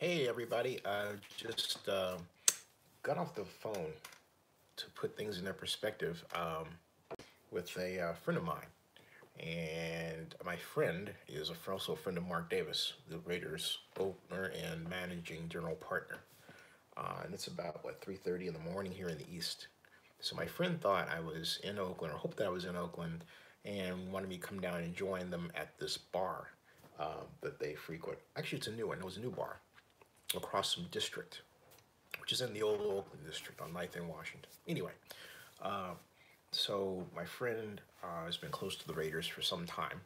Hey everybody, I just got off the phone to put things in their perspective with a friend of mine. And my friend is also a friend of Mark Davis, the Raiders owner and managing general partner. And it's about, what, 3:30 in the morning here in the East. So my friend thought I was in Oakland, or hoped that I was in Oakland, and wanted me to come down and join them at this bar that they frequent. Actually, it's a new one. It was a new bar across some district, which is in the old Oakland district on 9th and Washington. Anyway, so my friend has been close to the Raiders for some time,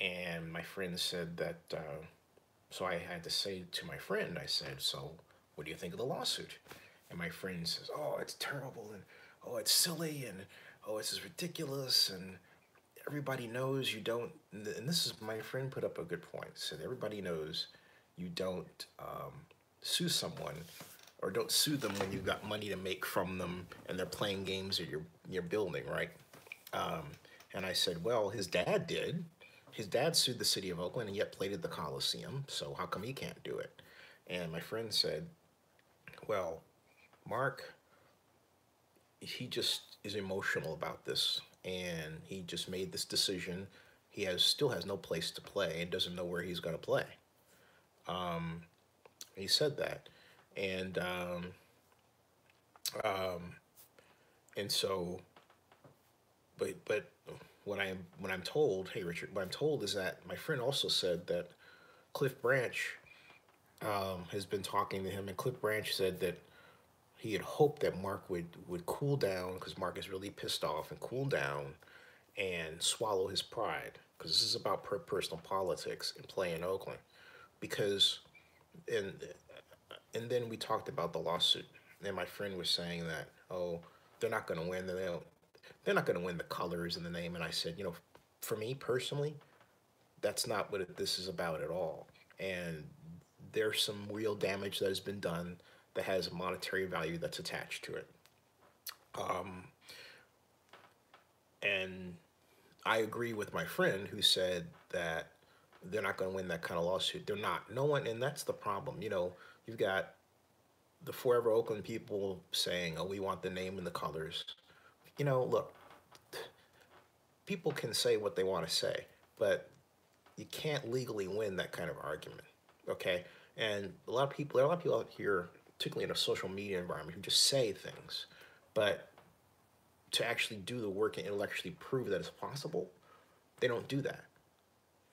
and my friend said that. So I had to say to my friend, I said, "So, what do you think of the lawsuit?" And my friend says, "Oh, it's terrible, and oh, it's silly, and oh, it's ridiculous, and everybody knows you don't." And this is my friend put up a good point. Said everybody knows you don't sue someone or don't sue them when you've got money to make from them and they're playing games at your building, right? Um, and I said, well, his dad did. His dad sued the city of Oakland and yet played at the Coliseum, so how come he can't do it? And my friend said, well, Mark, he just is emotional about this and he just made this decision. He still has no place to play and doesn't know where he's going to play. Um, he said that. And um, and so, but when I'm told, hey Richard, what I'm told is that my friend also said that Cliff Branch has been talking to him, and Cliff Branch said that he had hoped that Mark would cool down because Mark is really pissed off and cool down and swallow his pride because this is about personal politics and play in Oakland because and and then we talked about the lawsuit and my friend was saying that, oh, they're not going to win, they're not going to win the colors and the name. And I said, for me personally, that's not what this is about at all. And there's some real damage that has been done that has a monetary value that's attached to it. Um, and I agree with my friend who said that they're not going to win that kind of lawsuit. They're not. No one, and that's the problem. You've got the Forever Oakland people saying, "Oh, we want the name and the colors." Look, people can say what they want to say, but you can't legally win that kind of argument. Okay, and there are a lot of people out here, particularly in a social media environment, who just say things, but to actually do the work and intellectually prove that it's possible, they don't do that.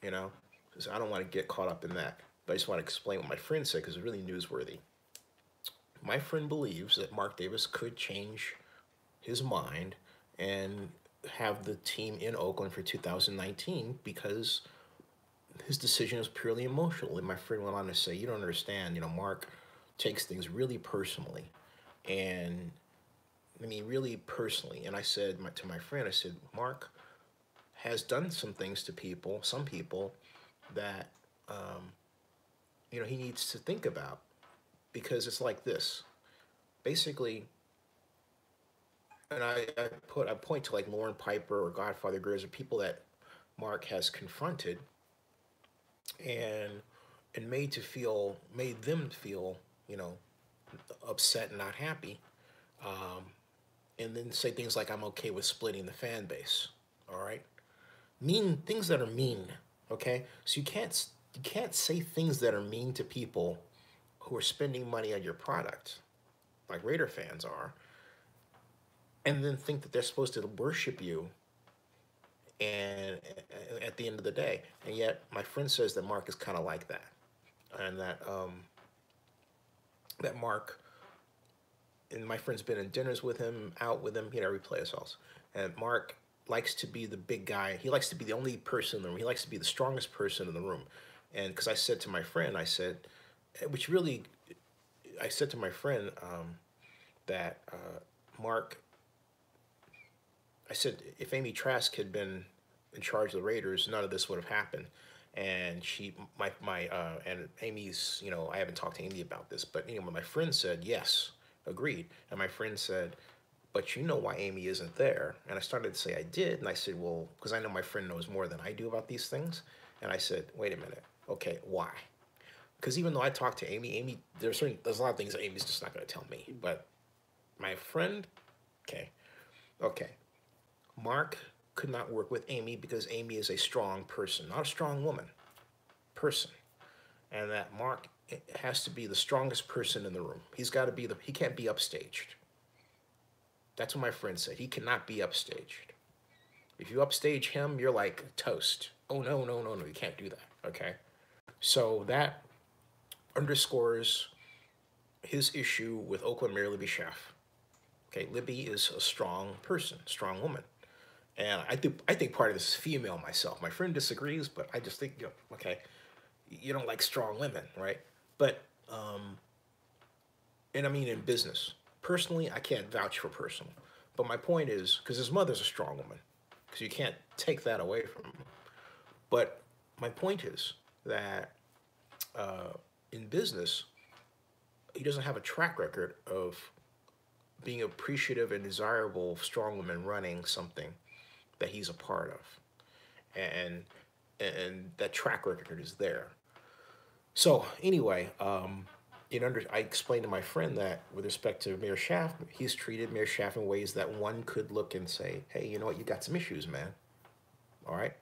You know, so I don't want to get caught up in that, but I just want to explain what my friend said because it's really newsworthy. My friend believes that Mark Davis could change his mind and have the team in Oakland for 2019 because his decision is purely emotional. And my friend went on to say, you don't understand, Mark takes things really personally. And I mean, really personally. And I said to my friend, I said, Mark has done some things to people, some people, that, um, he needs to think about because it's like this. Basically, and I point to like Lauren Piper or Godfather Grizz or people that Mark has confronted and made them feel, you know, upset and not happy, um, and then say things like I'm okay with splitting the fan base. All right, mean things that are mean. Okay, so you can't say things that are mean to people who are spending money on your product, like Raider fans are, and then think that they're supposed to worship you and at the end of the day. And yet my friend says that Mark is kind of like that, and that Mark and my friend's been in dinners with him, out with him, every play us also. And Mark likes to be the big guy. He likes to be the only person in the room. He likes to be the strongest person in the room. And because I said to my friend, I said, which really, I said to my friend that Mark, I said, if Amy Trask had been in charge of the Raiders, none of this would have happened. And and Amy's, I haven't talked to Amy about this, but my friend said yes, agreed, and my friend said, but you know why Amy isn't there? And I started to say I did, and I said, well, because I know my friend knows more than I do about these things, and I said, wait a minute, okay, why? because even though I talked to Amy, there's a lot of things that Amy's just not going to tell me. But my friend, okay, okay, Mark could not work with Amy because Amy is a strong person, not a strong woman, person, and that Mark has to be the strongest person in the room. He's got to be he can't be upstaged. That's what my friend said. He cannot be upstaged. If you upstage him, you're like toast. Oh no, no, no, no, you can't do that. Okay. So that underscores his issue with Oakland Mayor Libby Schaaf. Okay, Libby is a strong person, strong woman. And I think part of this is female myself. My friend disagrees, but I just think, okay, you don't like strong women, right? But and I mean in business. Personally, I can't vouch for personal. But my point is, because his mother's a strong woman, because you can't take that away from him. But my point is that in business, he doesn't have a track record of being appreciative and desirable strong women running something that he's a part of, and that track record is there. So anyway, I explained to my friend that with respect to Mayor Schaaf, he's treated Mayor Schaaf in ways that one could look and say, hey, you know what, you got some issues, man. All right.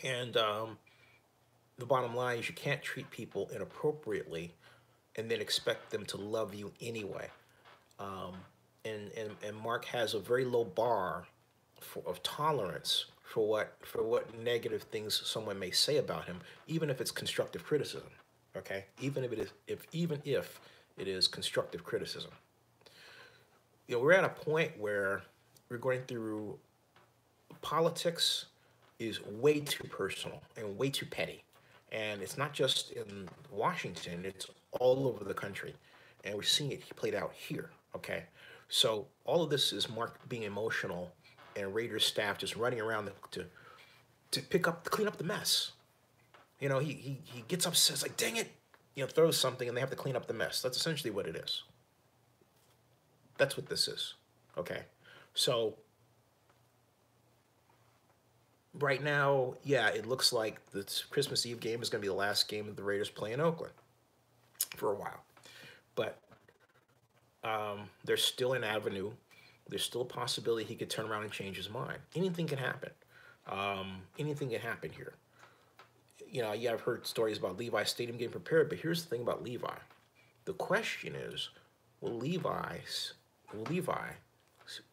And the bottom line is you can't treat people inappropriately and then expect them to love you anyway. And Mark has a very low bar of tolerance for what negative things someone may say about him, even if it's constructive criticism. Okay, even if it is constructive criticism. We're at a point where we're going through politics is way too personal and way too petty. And it's not just in Washington, it's all over the country. And we're seeing it played out here, okay? So all of this is Mark being emotional and Raiders staff just running around to clean up the mess. He gets upset, it's like, dang it, throws something and they have to clean up the mess. That's essentially what it is. That's what this is, okay? So right now, yeah, it looks like the Christmas Eve game is going to be the last game that the Raiders play in Oakland for a while. But there's still an avenue. There's still a possibility he could turn around and change his mind. Anything can happen. Anything can happen here. Yeah, I've heard stories about Levi Stadium getting prepared, but here's the thing about Levi. The question is, will Levi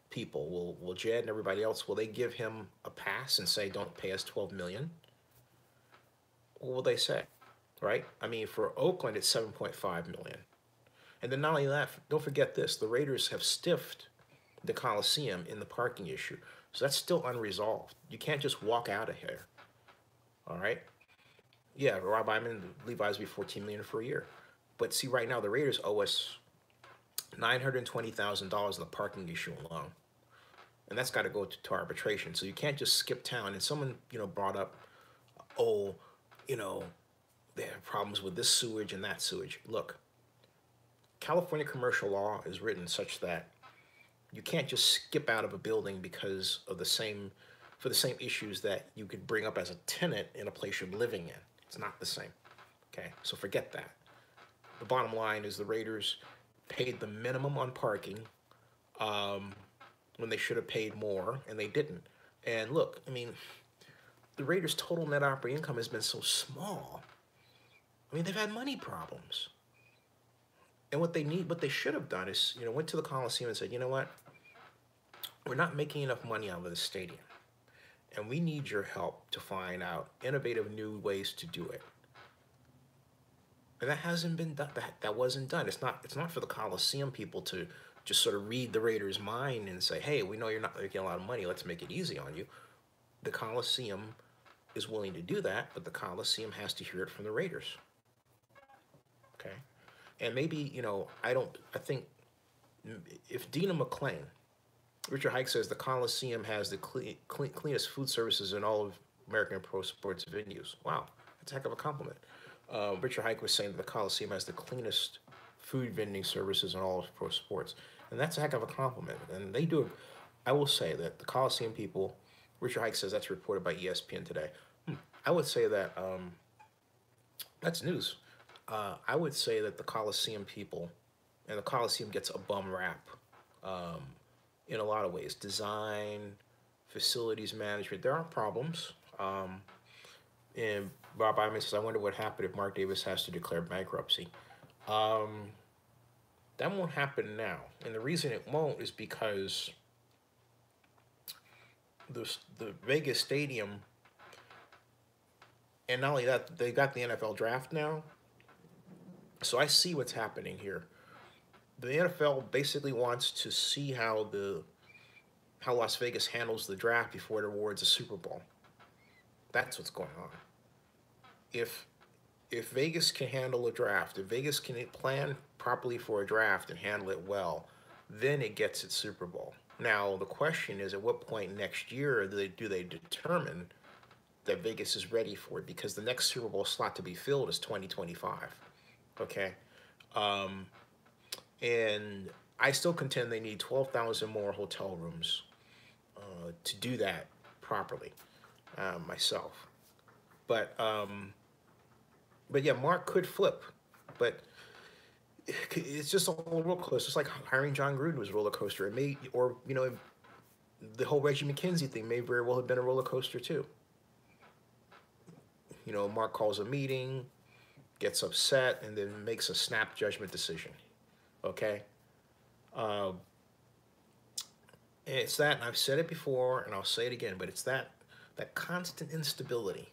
people, will Jed and everybody else, will they give him a pass and say, don't pay us $12 million? What will they say, right? I mean, for Oakland, it's $7.5 million. And then not only that, don't forget this, the Raiders have stiffed the Coliseum in the parking issue. So that's still unresolved. You can't just walk out of here, all right? Yeah, Rob Iman, Levi's be $14 million for a year. But see, right now, the Raiders owe us $920,000 in the parking issue alone. And that's got to go to arbitration. So you can't just skip town. And someone, brought up, they have problems with this sewage and that sewage. Look, California commercial law is written such that you can't just skip out of a building because of the same issues that you could bring up as a tenant in a place you're living in. It's not the same. Okay, so forget that. The bottom line is the Raiders paid the minimum on parking when they should have paid more, and they didn't. And look, I mean, the Raiders' total net operating income has been so small. I mean, they've had money problems. And what they should have done is, went to the Coliseum and said, you know what? We're not making enough money out of the stadium. And we need your help to find out innovative new ways to do it. And that hasn't been done. That wasn't done. It's not for the Coliseum people to just sort of read the Raiders' mind and say, hey, we know you're not making a lot of money. Let's make it easy on you. The Coliseum is willing to do that, but the Coliseum has to hear it from the Raiders. Okay? And maybe, I think if Dina McClain, Richard Hike says the Coliseum has the cleanest food services in all of American pro sports venues. Wow, that's a heck of a compliment. Richard Hike was saying that the Coliseum has the cleanest food vending services in all of pro sports. And that's a heck of a compliment. And they do, I will say that the Coliseum people, Richard Hike says that's reported by ESPN today. I would say that that's news. I would say that the Coliseum people, and the Coliseum gets a bum rap um, in a lot of ways. Design, facilities management, there are problems. And Bob Iman says, I wonder what happened if Mark Davis has to declare bankruptcy. Um, that won't happen now. And the reason it won't is because the Vegas Stadium, and not only that, they got the NFL draft now. So I see what's happening here. The NFL basically wants to see how Las Vegas handles the draft before it awards a Super Bowl. That's what's going on. If if Vegas can handle a draft, if Vegas can plan properly for a draft and handle it well, then it gets its Super Bowl. Now the question is, at what point next year do they determine that Vegas is ready for it? Because the next Super Bowl slot to be filled is 2025. Okay, um, and I still contend they need 12,000 more hotel rooms to do that properly myself. But yeah, Mark could flip, but it's just a whole roller coaster. It's like hiring John Gruden was a roller coaster. It may, or the whole Reggie McKenzie thing may very well have been a roller coaster too. Mark calls a meeting, gets upset, and then makes a snap judgment decision. Okay, uh, and it's that, and I've said it before, and I'll say it again, but it's that constant instability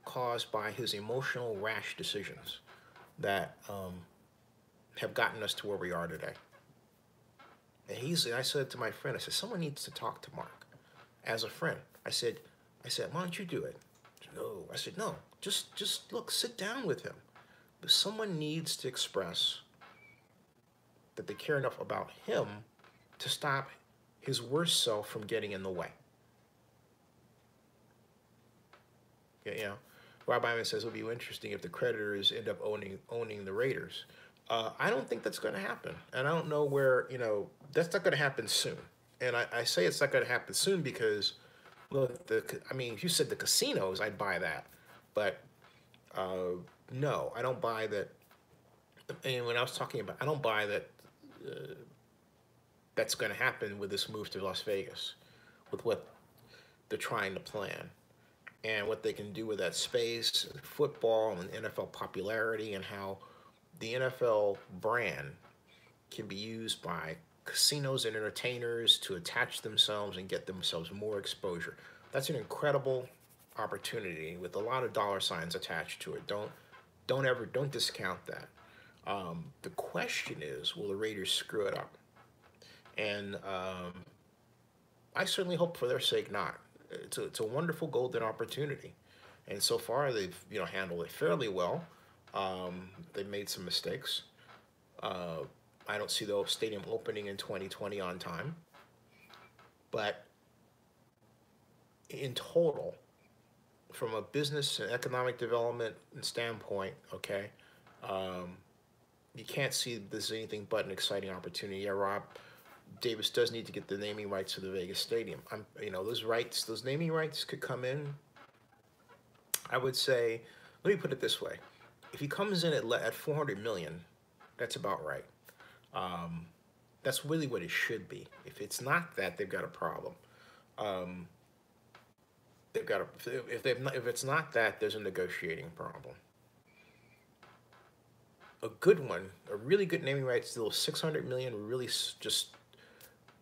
caused by his emotional, rash decisions that have gotten us to where we are today. And I said to my friend, I said, someone needs to talk to Mark as a friend. I said, why don't you do it? No. I said, no, just look, sit down with him. But someone needs to express that they care enough about him to stop his worst self from getting in the way. Yeah. Rob Iman says it'll be interesting if the creditors end up owning the Raiders. I don't think that's going to happen, and I don't know where. That's not going to happen soon. And I say it's not going to happen soon because, look, if you said the casinos, I'd buy that, but no, I don't buy that. And when I was talking about, I don't buy that. That's going to happen with this move to Las Vegas, with what they're trying to plan, and what they can do with that space, football, and NFL popularity, and how the NFL brand can be used by casinos and entertainers to attach themselves and get themselves more exposure. That's an incredible opportunity with a lot of dollar signs attached to it. Don't discount that. The question is, will the Raiders screw it up? And I certainly hope for their sake not. It's a wonderful golden opportunity, and so far they've handled it fairly well. They've made some mistakes. I don't see the stadium opening in 2020 on time, but in total, from a business and economic development standpoint, okay, you can't see this as anything but an exciting opportunity. Yeah, Rob Davis does need to get the naming rights to the Vegas Stadium. Those naming rights could come in. I would say, let me put it this way: if he comes in at 400 million, that's about right. That's really what it should be. If it's not that, they've got a problem. Um, if it's not that, there's a negotiating problem. A good one, a really good naming rights deal, 600 million would really just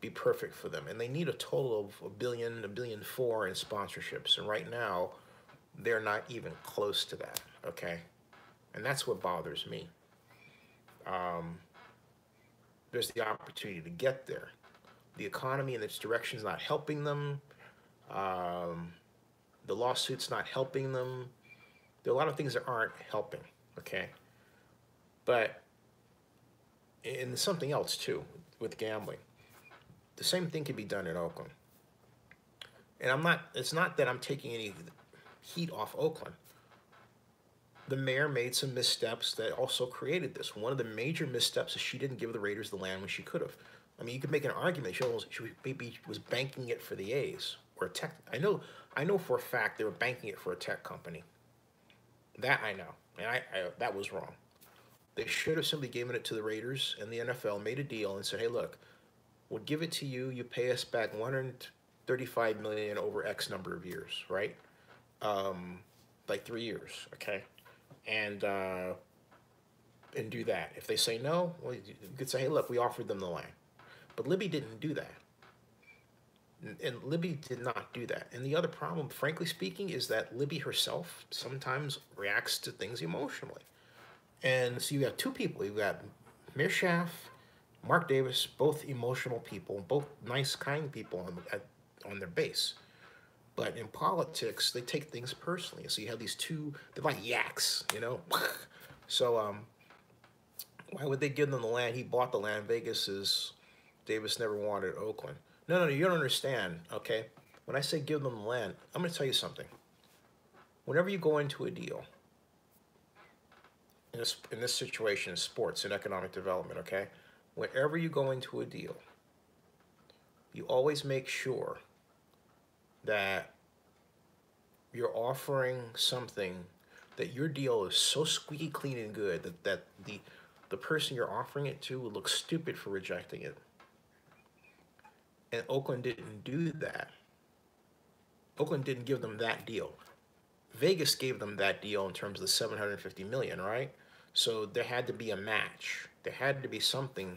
be perfect for them. And they need a total of a billion four in sponsorships. And right now, they're not even close to that. Okay, and that's what bothers me. Um, there's the opportunity to get there. The economy in its direction is not helping them. Um, the lawsuit's not helping them. There are a lot of things that aren't helping. Okay, but and something else too with gambling. The same thing can be done in Oakland. And it's not that I'm taking any heat off Oakland. The mayor made some missteps that also created this. One of the major missteps is she didn't give the Raiders the land when she could have. You could make an argument she maybe was banking it for the A's or a tech. I know for a fact they were banking it for a tech company. That I know. And that was wrong. They should have simply given it to the Raiders, and the NFL made a deal and said, hey, look, we'll give it to you. You pay us back 135 million over X number of years, right? Like 3 years, okay? And do that. If they say no, well, you could say, hey, look, we offered them the land. But Libby didn't do that. And Libby did not do that. And the other problem, frankly speaking, is that Libby herself sometimes reacts to things emotionally. And so you have two people. You've got Mirshaff, Mark Davis, both emotional people, both nice, kind people on their base. But in politics, they take things personally. So you have these two, they're like yaks, you know? So why would they give them the land? He bought the land. Vegas is, Davis never wanted Oakland. No, you don't understand, okay? When I say give them the land, I'm going to tell you something. Whenever you go into a deal, in this situation, sports and economic development, okay? Whenever you go into a deal, you always make sure that you're offering something that your deal is so squeaky clean and good that the person you're offering it to would look stupid for rejecting it. And Oakland didn't do that. Oakland didn't give them that deal. Vegas gave them that deal in terms of the 750 million, right? So there had to be a match. There had to be something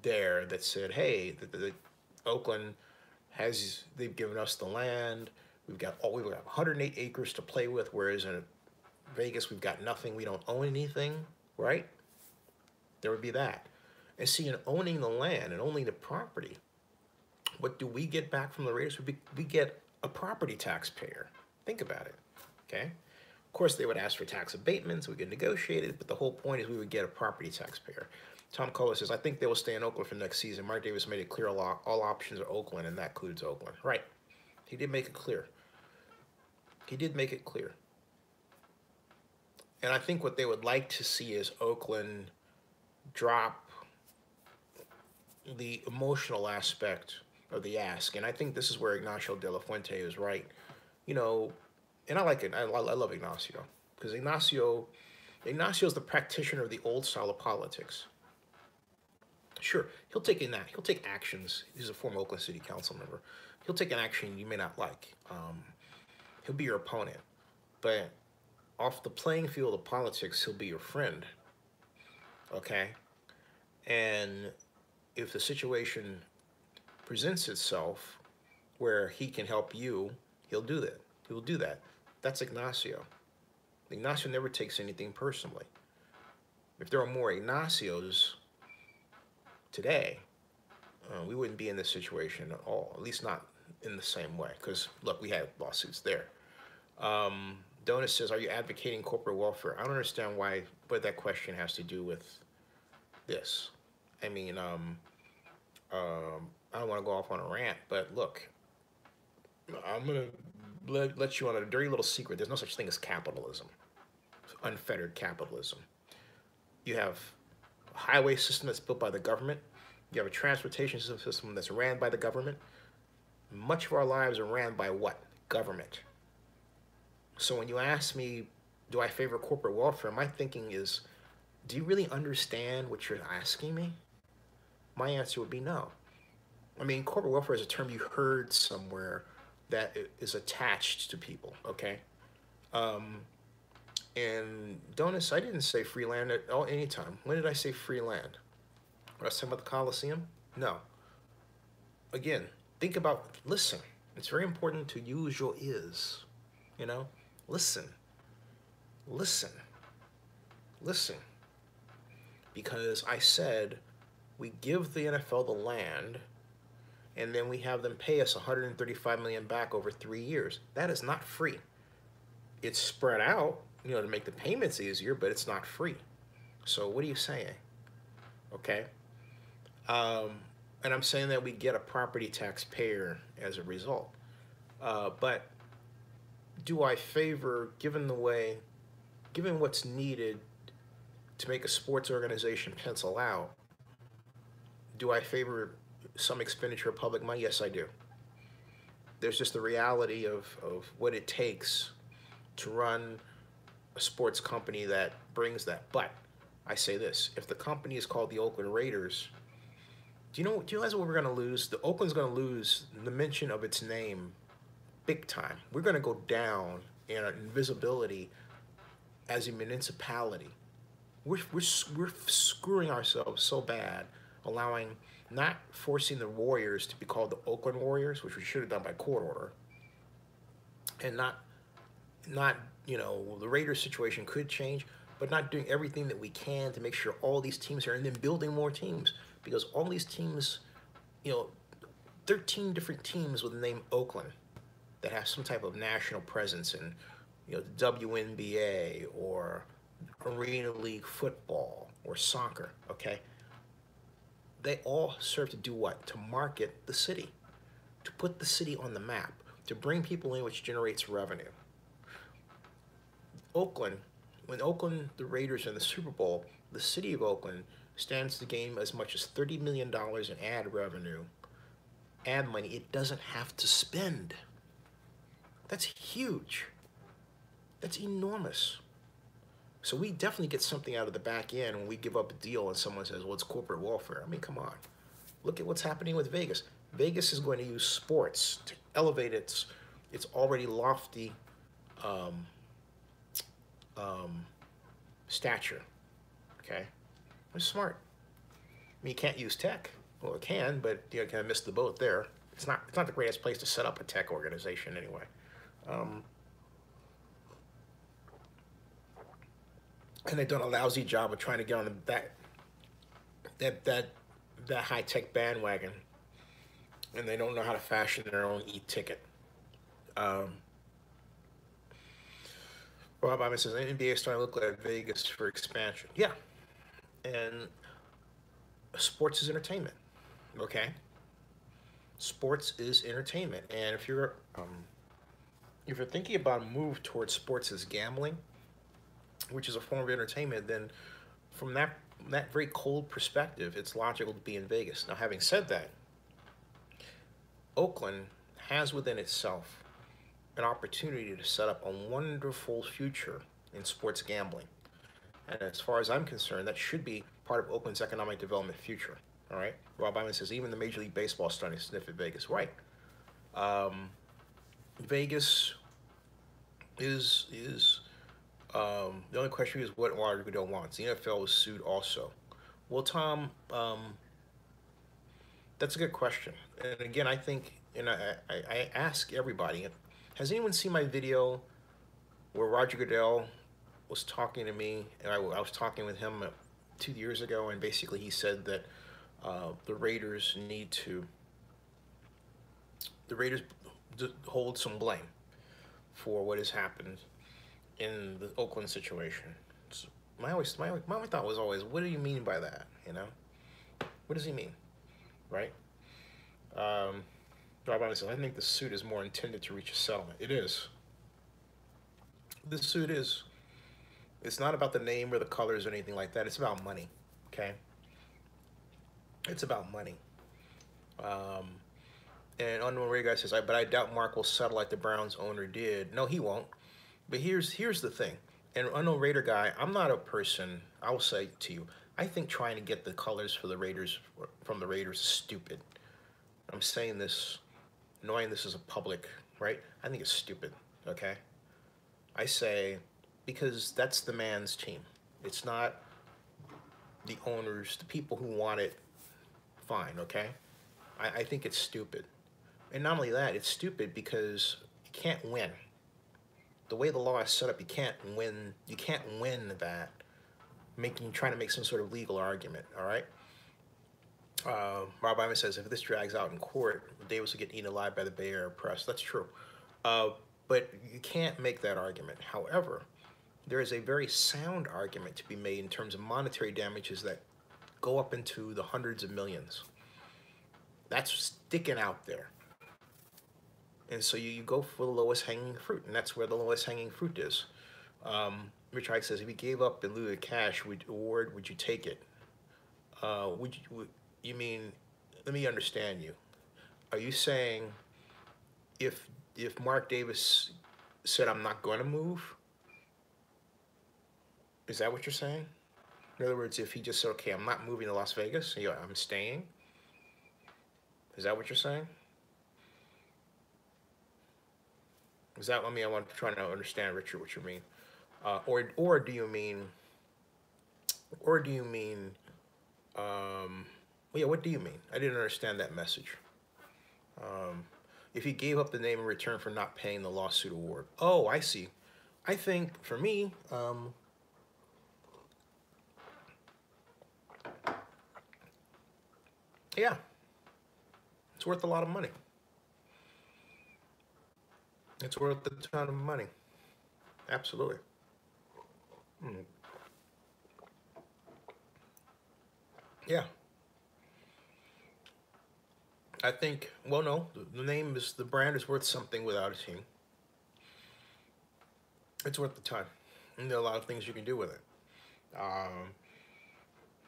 there that said, hey, the Oakland they've given us the land. We've got 108 acres to play with, whereas in Vegas we've got nothing. We don't own anything, right? There would be that. And see, in owning the land and owning the property, what do we get back from the Raiders? We get a property taxpayer. Think about it, okay? Of course, they would ask for tax abatements. We could negotiate it, but the whole point is we would get a property taxpayer. Tom Kohler says, I think they will stay in Oakland for next season. Mark Davis made it clear all options are Oakland, and that includes Oakland. Right. He did make it clear. He did make it clear. And I think what they would like to see is Oakland drop the emotional aspect of the ask. And I think this is where Ignacio de la Fuente is right. You know, and I like it. I love Ignacio. Because Ignacio's the practitioner of the old style of politics. Sure, he'll take actions. He's a former Oakland City Council member. He'll take an action you may not like. He'll be your opponent. But off the playing field of politics, he'll be your friend. Okay? And if the situation presents itself where he can help you, he'll do that. He will do that. That's Ignacio. Ignacio never takes anything personally. If there are more Ignacios today, we wouldn't be in this situation at all, at least not in the same way, because, look, we had lawsuits there. Donut says, are you advocating corporate welfare? I don't understand what that question has to do with this. I mean, I don't want to go off on a rant, but look, I'm going to let you on a dirty little secret. There's no such thing as capitalism, unfettered capitalism. You have a highway system that's built by the government. You have a transportation system that's ran by the government. Much of our lives are ran by what? Government. So when you ask me, do I favor corporate welfare, my thinking is, do you really understand what you're asking me? My answer would be no. I mean, corporate welfare is a term you heard somewhere that is attached to people, okay? And Donis, I didn't say free land at any time. When did I say free land? When I was talking about the Coliseum? No. Again, listen. It's very important to use your ears, you know? Listen. Because I said we give the NFL the land and then we have them pay us $135 million back over 3 years. That is not free. It's spread out, to make the payments easier, but it's not free. So what are you saying? Okay? And I'm saying that we get a property tax payer as a result. But do I favor, given what's needed to make a sports organization pencil out, do I favor some expenditure of public money? Yes, I do. There's just the reality of what it takes to run a sports company that brings that. But I say this: if the company is called the Oakland Raiders, do you realize what we're going to lose? The Oakland's going to lose the mention of its name big time. We're going to go down in invisibility as a municipality. We're screwing ourselves so bad, allowing, not forcing the Warriors to be called the Oakland Warriors, which we should have done by court order, and not the Raiders situation could change, but not doing everything that we can to make sure all these teams are, and then building more teams, because all these teams, you know, 13 different teams with the name Oakland that have some type of national presence in, the WNBA or Arena League football or soccer, okay? They all serve to do what? To market the city, to put the city on the map, to bring people in, which generates revenue. Oakland, when Oakland, the Raiders are in the Super Bowl, the city of Oakland stands to gain as much as $30 million in ad revenue, ad money it doesn't have to spend. That's huge. That's enormous. So we definitely get something out of the back end when we give up a deal and someone says, well, it's corporate welfare. I mean, come on. Look at what's happening with Vegas. Vegas is going to use sports to elevate its already lofty stature. Okay? It's smart. I mean, you can't use tech. Well, it can, but you kind of missed the boat there. It's not the greatest place to set up a tech organization anyway. And they've done a lousy job of trying to get on that high tech bandwagon, and they don't know how to fashion their own e-ticket. Rob Ivan says NBA is starting to look like Vegas for expansion. Yeah, and sports is entertainment. Okay, sports is entertainment, and if you're thinking about a move towards sports as gambling, which is a form of entertainment, then from that very cold perspective, it's logical to be in Vegas. Now, having said that, Oakland has within itself an opportunity to set up a wonderful future in sports gambling. And as far as I'm concerned, that should be part of Oakland's economic development future. All right? Rob Iman says, even the Major League Baseball is starting to sniff at Vegas. Right. Vegas is the only question is what Rodrigo wants. The NFL was sued also. Well, Tom, that's a good question. And again, I think, and I ask everybody, has anyone seen my video where Roger Goodell was talking to me, and I was talking with him 2 years ago, and basically he said that the Raiders hold some blame for what has happened in the Oakland situation. So my thought was always, what do you mean by that? What does he mean, right? Rob says, I think the suit is more intended to reach a settlement. It is. This suit is. It's not about the name or the colors or anything like that. It's about money. Okay. It's about money. And Unknown Ray Guy says, but I doubt Mark will settle like the Browns owner did. No, he won't. But here's the thing. And Unknown Raider Guy, I'm not a person, I will say to you, I think trying to get the colors for the Raiders from the Raiders is stupid. I'm saying this, knowing this is a public, right? I think it's stupid, okay? I say, because that's the man's team. It's not the owners, the people who want it, fine, okay? I think it's stupid. And not only that, it's stupid because you can't win. The way the law is set up, you can't win that trying to make some sort of legal argument, all right? Rob Iman says, if this drags out in court, Davis will get eaten alive by the Bay Area press. That's true. But you can't make that argument. However, there is a very sound argument to be made in terms of monetary damages that go up into the hundreds of millions. That's sticking out there. And so you go for the lowest hanging fruit, and that's where the lowest hanging fruit is. Rich Ike says, if you gave up in lieu of cash, would you take it? You mean, let me understand you. Are you saying if Mark Davis said, I'm not going to move, Is that what you're saying? In other words, if he just said, okay, I'm not moving to Las Vegas, I'm staying. Is that what you're saying? Is that, I mean, I want to try to understand, Richard, what you mean. Or do you mean, or do you mean, well, yeah, what do you mean? I didn't understand that message. Um, if he gave up the name in return for not paying the lawsuit award. Oh, I see. I think for me, yeah, it's worth a lot of money. It's worth a ton of money. Absolutely. Mm. Yeah, I think. Well, no, the name is the brand is worth something without a team. It's worth the time. And there are a lot of things you can do with it. Um,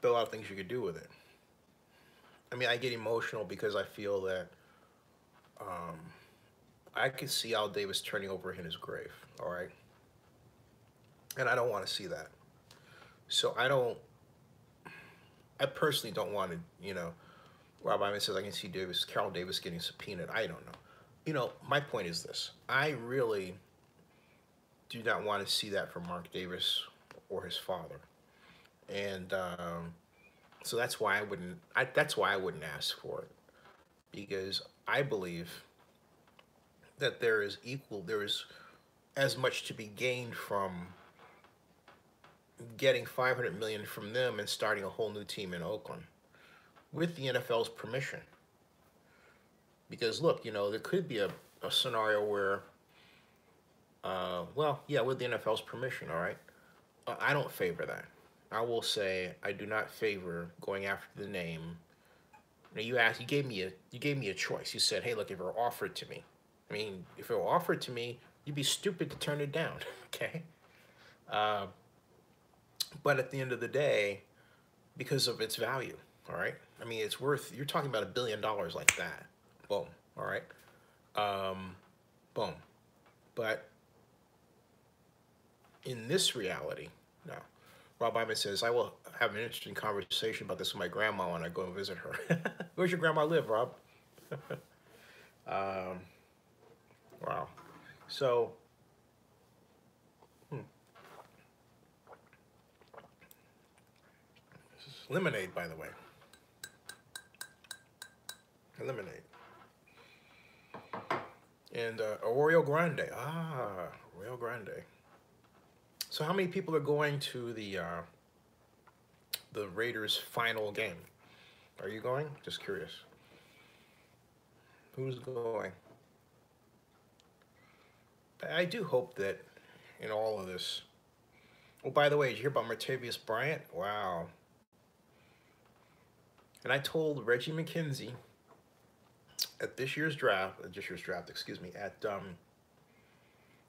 there are a lot of things you can do with it. I mean, I get emotional because I feel that um, I could see Al Davis turning over in his grave. All right, and I don't want to see that. So I don't. I personally don't want to. Rob Iman says I can see Carol Davis getting subpoenaed. I don't know. My point is this: I really do not want to see that from Mark Davis or his father, and so that's why I wouldn't. That's why I wouldn't ask for it, because I believe that there is as much to be gained from getting 500 million from them and starting a whole new team in Oakland with the NFL's permission. Because look, there could be a scenario where, well, yeah, with the NFL's permission, all right. I don't favor that. I will say I do not favor going after the name. You gave me a choice. You said, hey, look, if it were offered to me, I mean, if it were offered to me, you'd be stupid to turn it down, okay? Uh, but at the end of the day, because of its value, all right. I mean, it's worth. You're talking about $1 billion like that. Boom. All right. Um, boom. But in this reality, no. Rob Iman says, I will have an interesting conversation about this with my grandma when I go and visit her. Where's your grandma live, Rob? um, wow. So, hmm. This is lemonade, by the way. Lemonade. And Oreo Grande. Ah, Oreo Grande. So how many people are going to the Raiders' final game? Are you going? Just curious. Who's going? I do hope that in all of this. Oh, by the way, did you hear about Martavius Bryant? Wow. And I told Reggie McKenzie at this year's draft, excuse me, at the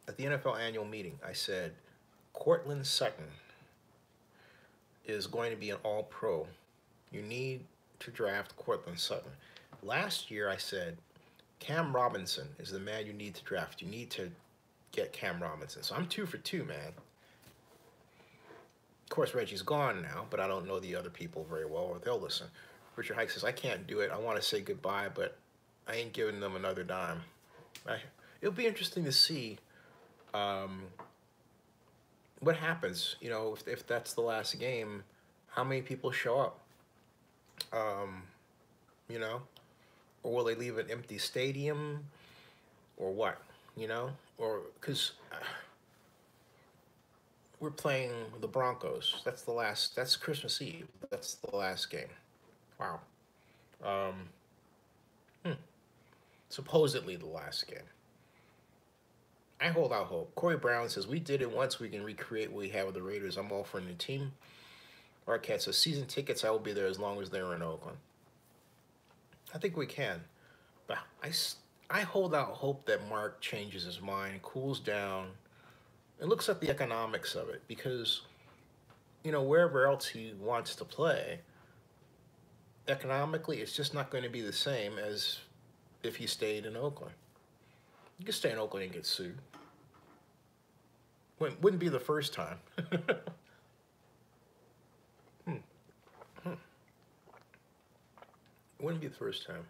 NFL annual meeting, I said, Cortland Sutton is going to be an all-pro. You need to draft Cortland Sutton. Last year, I said, Cam Robinson is the man you need to draft. You need to get Cam Robinson. So I'm 2 for 2, man. Of course, Reggie's gone now, but I don't know the other people very well, or they'll listen. Richard Hike says, I can't do it. I want to say goodbye, but I ain't giving them another dime. It'll be interesting to see what happens. If that's the last game, how many people show up? You know, or will they leave an empty stadium, or what? Or because we're playing the Broncos. That's Christmas Eve. That's the last game. Wow. Um, hmm. Supposedly the last game. I hold out hope. Corey Brown says, we did it once. We can recreate what we have with the Raiders. I'm all for a new team. Arquette says, season tickets, I will be there as long as they're in Oakland. I think we can. But I hold out hope that Mark changes his mind, cools down, and looks at the economics of it. Because, wherever else he wants to play, economically, it's just not going to be the same as if he stayed in Oakland. You could stay in Oakland and get sued. Wouldn't be the first time. wouldn't be the first time.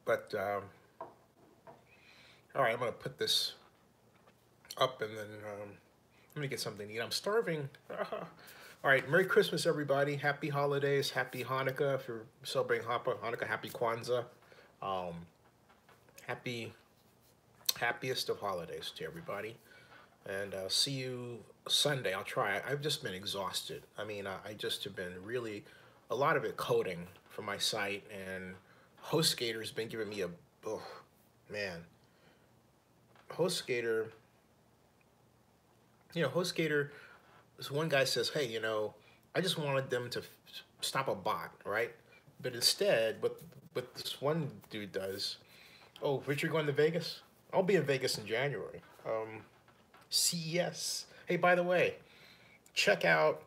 But all right, I'm gonna put this up and then let me get something to eat. I'm starving. All right, Merry Christmas, everybody. Happy holidays. Happy Hanukkah if you're celebrating Hanukkah. Happy Kwanzaa. Um, happiest of holidays to everybody. And see you Sunday. I'll try. I've just been exhausted. I mean, I just have been really, a lot of it coding for my site, and HostGator's been giving me a, oh, man. HostGator, HostGator, this one guy says, hey, I just wanted them to stop a bot, right? But instead, what this one dude does, oh, Richard going to Vegas? I'll be in Vegas in January. CES. Hey, by the way, check out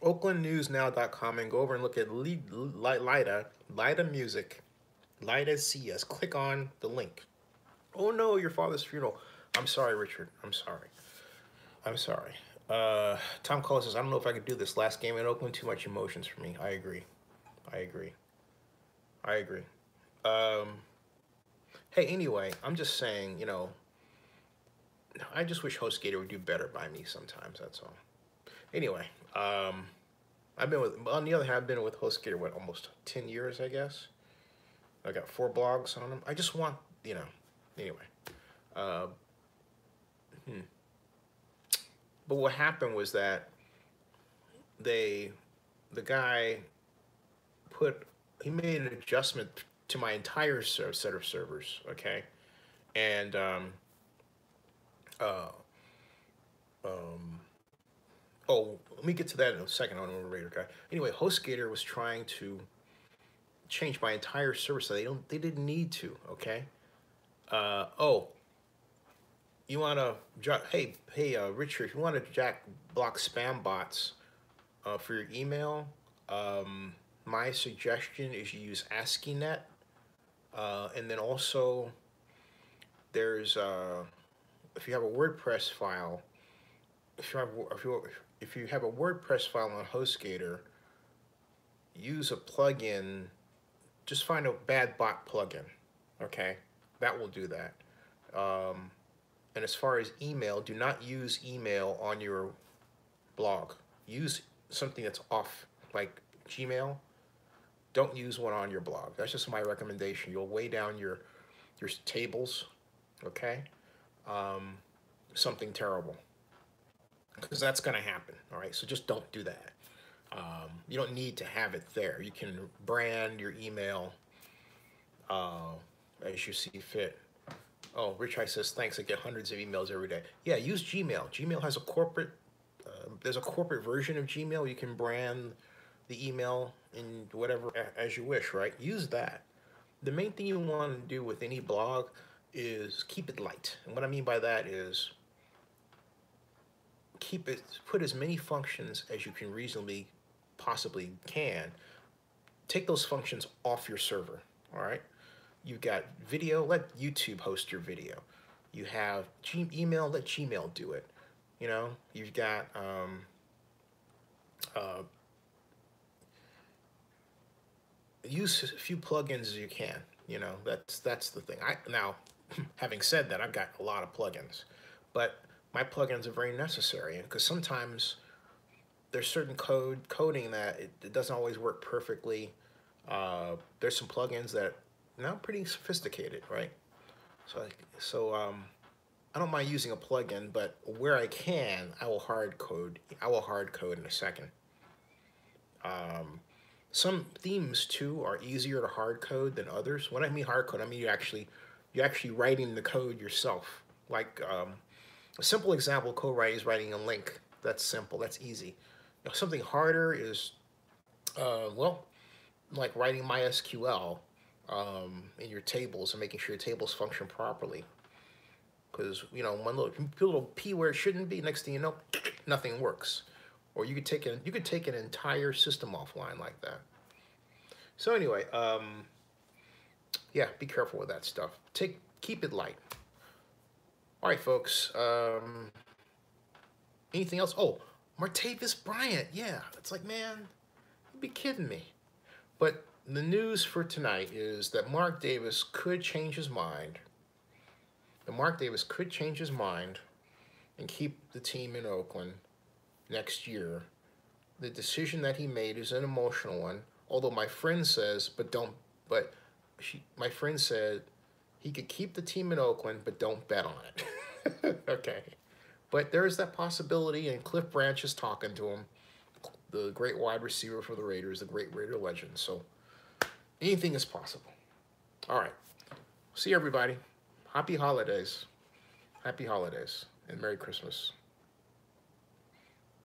oaklandnewsnow.com and go over and look at Lida Music, Lida CES. Click on the link. Oh no, your father's funeral. I'm sorry, Richard. I'm sorry. Tom Cole says, I don't know if I could do this. Last game in Oakland, too much emotions for me. I agree. Hey, anyway, I'm just saying, I just wish HostGator would do better by me sometimes, that's all. Anyway, on the other hand, I've been with HostGator, almost 10 years, I guess. I got 4 blogs on them. I just want, anyway. But what happened was that the guy he made an adjustment to my entire set of servers, okay? And, oh, let me get to that in a second on the radar guy. Anyway, HostGator was trying to change my entire server, so they didn't need to, okay? Oh, you want to hey, Richard, if you want to block spam bots for your email, my suggestion is you use ASCIINet, and then also there's if you have a WordPress file, if you have a WordPress file on HostGator, use a plugin. Just find a bad bot plugin, okay? That will do that. And as far as email, do not use email on your blog. Use something that's off, like Gmail. Don't use one on your blog. That's just my recommendation. You'll weigh down your tables, okay? Something terrible, because that's going to happen, all right? So just don't do that. You don't need to have it there. You can brand your email as you see fit. Oh, Rich High says, thanks, I get hundreds of emails every day. Yeah, use Gmail. Gmail has a corporate, there's a corporate version of Gmail. You can brand the email in whatever as you wish, right? Use that. The main thing you want to do with any blog is keep it light. And what I mean by that is put as many functions as you can reasonably possibly can. Take those functions off your server, all right? You've got video, let YouTube host your video. You have email, let Gmail do it. You've got use as few plugins as you can. That's the thing. Now, having said that, I've got a lot of plugins, but my plugins are very necessary because sometimes there's certain coding that it doesn't always work perfectly. There's some plugins that now pretty sophisticated, right? So I don't mind using a plugin, but where I can, I will hard code in a second. Some themes too are easier to hard code than others. When I mean hard code, I mean you're actually writing the code yourself. Like a simple example of code writing is writing a link. That's simple. That's easy. Something harder is well, like writing MySQL in your tables and making sure your tables function properly. Because one little P where it shouldn't be, next thing you know, nothing works. Or you could take an entire system offline like that. So anyway, yeah, be careful with that stuff. Keep it light. All right, folks. Anything else? Oh, Martavis Bryant. Yeah, it's like, man, you'd be kidding me. But the news for tonight is that Mark Davis could change his mind. And Mark Davis could change his mind and keep the team in Oakland next year. The decision that he made is an emotional one. Although my friend says, my friend said he could keep the team in Oakland, but don't bet on it. Okay. But there is that possibility, and Cliff Branch is talking to him, the great wide receiver for the Raiders, the great Raider legend. So anything is possible. All right. See everybody. Happy holidays. Happy holidays and Merry Christmas.